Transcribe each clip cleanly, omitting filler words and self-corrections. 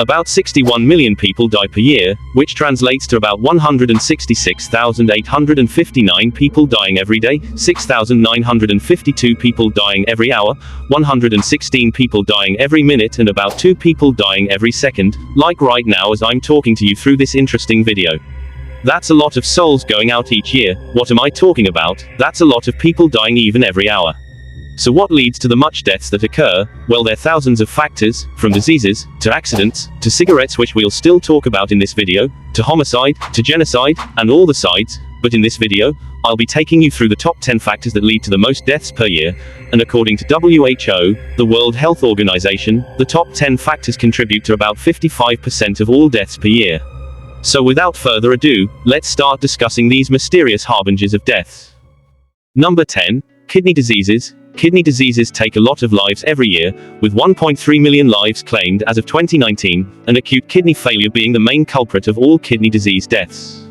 About 61 million people die per year, which translates to about 166,859 people dying every day, 6,952 people dying every hour, 116 people dying every minute, and about 2 people dying every second, like right now as I'm talking to you through this interesting video. That's a lot of souls going out each year. What am I talking about? That's a lot of people dying even every hour. So what leads to the much deaths that occur? Well, there are thousands of factors, from diseases, to accidents, to cigarettes, which we'll still talk about in this video, to homicide, to genocide, and all the sides, but in this video, I'll be taking you through the top 10 factors that lead to the most deaths per year, and according to WHO, the World Health Organization, the top 10 factors contribute to about 55% of all deaths per year. So without further ado, let's start discussing these mysterious harbingers of deaths. Number 10. Kidney diseases. Kidney diseases take a lot of lives every year, with 1.3 million lives claimed as of 2019, and acute kidney failure being the main culprit of all kidney disease deaths.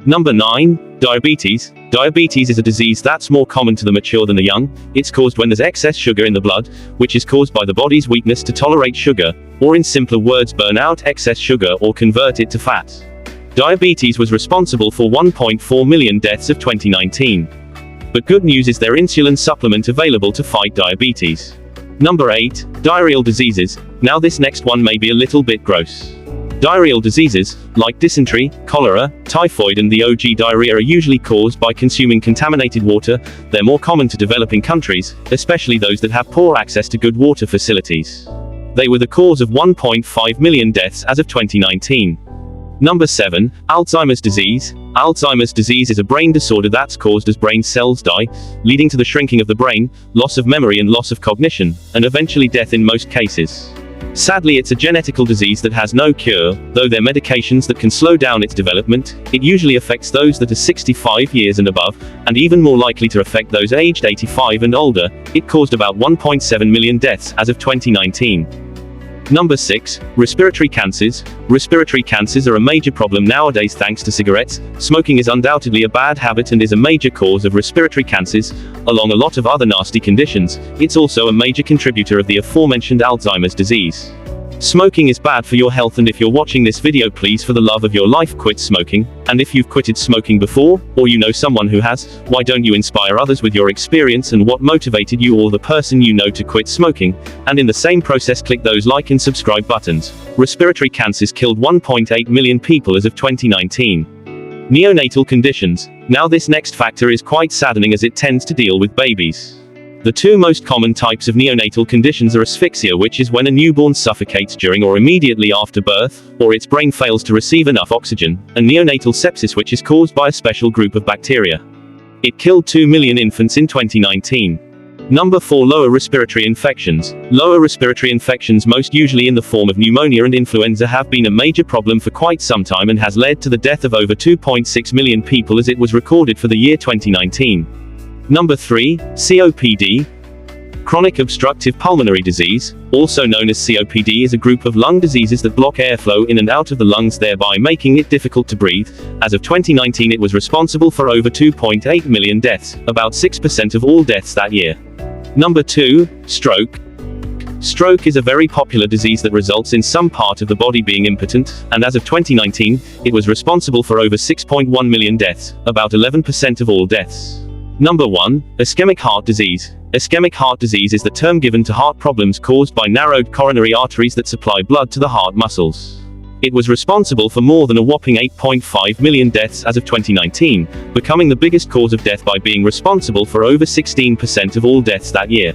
Number 9. Diabetes. Diabetes is a disease that's more common to the mature than the young. It's caused when there's excess sugar in the blood, which is caused by the body's weakness to tolerate sugar, or in simpler words, burn out excess sugar or convert it to fat. Diabetes was responsible for 1.4 million deaths of 2019. But good news is there insulin supplement available to fight diabetes. Number 8. Diarrheal diseases. Now this next one may be a little bit gross. Diarrheal diseases, like dysentery, cholera, typhoid and the OG diarrhea, are usually caused by consuming contaminated water. They're more common to developing countries, especially those that have poor access to good water facilities. They were the cause of 1.5 million deaths as of 2019. Number 7. Alzheimer's disease. Alzheimer's disease is a brain disorder that's caused as brain cells die, leading to the shrinking of the brain, loss of memory and loss of cognition, and eventually death in most cases. Sadly, it's a genetical disease that has no cure, though there are medications that can slow down its development. It usually affects those that are 65 years and above, and even more likely to affect those aged 85 and older. It caused about 1.7 million deaths as of 2019. Number 6. Respiratory cancers. Respiratory cancers are a major problem nowadays thanks to cigarettes. Smoking is undoubtedly a bad habit and is a major cause of respiratory cancers, along a lot of other nasty conditions. It's also a major contributor of the aforementioned Alzheimer's disease. Smoking is bad for your health, and if you're watching this video, please for the love of your life quit smoking. And if you've quitted smoking before, or you know someone who has, why don't you inspire others with your experience and what motivated you or the person you know to quit smoking, and in the same process click those like and subscribe buttons. Respiratory cancers killed 1.8 million people as of 2019. Neonatal conditions. Now this next factor is quite saddening as it tends to deal with babies. The two most common types of neonatal conditions are asphyxia, which is when a newborn suffocates during or immediately after birth, or its brain fails to receive enough oxygen, and neonatal sepsis, which is caused by a special group of bacteria. It killed 2 million infants in 2019. Number 4. Lower respiratory infections. Lower respiratory infections, most usually in the form of pneumonia and influenza, have been a major problem for quite some time and has led to the death of over 2.6 million people as it was recorded for the year 2019. Number 3. COPD. Chronic obstructive pulmonary disease, also known as COPD, is a group of lung diseases that block airflow in and out of the lungs, thereby making it difficult to breathe. As of 2019, it was responsible for over 2.8 million deaths, about 6% of all deaths that year. Number 2. Stroke. Stroke is a very popular disease that results in some part of the body being impotent, and as of 2019, it was responsible for over 6.1 million deaths, about 11% of all deaths. Number 1. Ischemic heart disease. Ischemic heart disease is the term given to heart problems caused by narrowed coronary arteries that supply blood to the heart muscles. It was responsible for more than a whopping 8.5 million deaths as of 2019, becoming the biggest cause of death by being responsible for over 16% of all deaths that year.